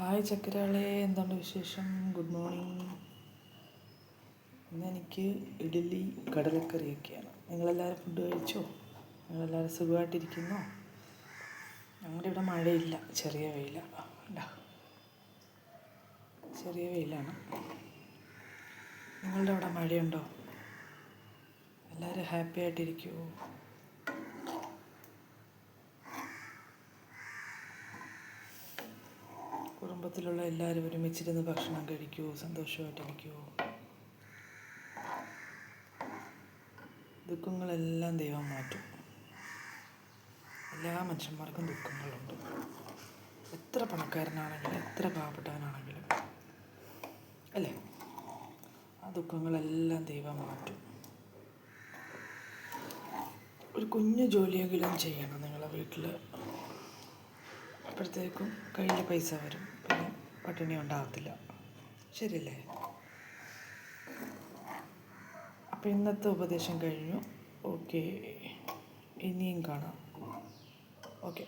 Hi ചക്കരകളെ, എന്തുണ്ട് വിശേഷം? Good morning. ഇന്നെനിക്ക് ഇഡ്ഡലി കടലക്കറിയൊക്കെയാണ്. നിങ്ങളെല്ലാവരും ഫുഡ് കഴിച്ചോ? നിങ്ങളെല്ലാവരും സുഖമായിട്ടിരിക്കുന്നോ? ഞങ്ങളുടെ ഇവിടെ മഴയില്ല, ചെറിയ വെയിലാണ്. ചെറിയ വെയിലാണ്. നിങ്ങളുടെ അവിടെ മഴയുണ്ടോ? എല്ലാവരും ഹാപ്പി ആയിട്ടിരിക്കുമോ? കുടുംബത്തിലുള്ള എല്ലാവരും ഒരുമിച്ചിരുന്ന് ഭക്ഷണം കഴിക്കുമോ? സന്തോഷമായിട്ടിരിക്കുമോ? ദുഃഖങ്ങളെല്ലാം ദൈവം മാറ്റും. എല്ലാ മനുഷ്യന്മാർക്കും ദുഃഖങ്ങളുണ്ട്. എത്ര പണക്കാരനാണെങ്കിലും എത്ര പാവപ്പെട്ടവനാണെങ്കിലും അല്ലേ, ആ ദുഃഖങ്ങളെല്ലാം ദൈവം മാറ്റും. ഒരു കുഞ്ഞു ജോലിയെങ്കിലും ചെയ്യണം നിങ്ങളെ വീട്ടിൽ. അപ്പോഴത്തേക്കും കയ്യിൽ പൈസ വരും, പിന്നെ പട്ടിണി ഉണ്ടാകത്തില്ല. ശരിയല്ലേ? അപ്പോൾ ഇന്നത്തെ ഉപദേശം കഴിഞ്ഞു. ഓക്കെ, ഇനിയും കാണാം. ഓക്കെ.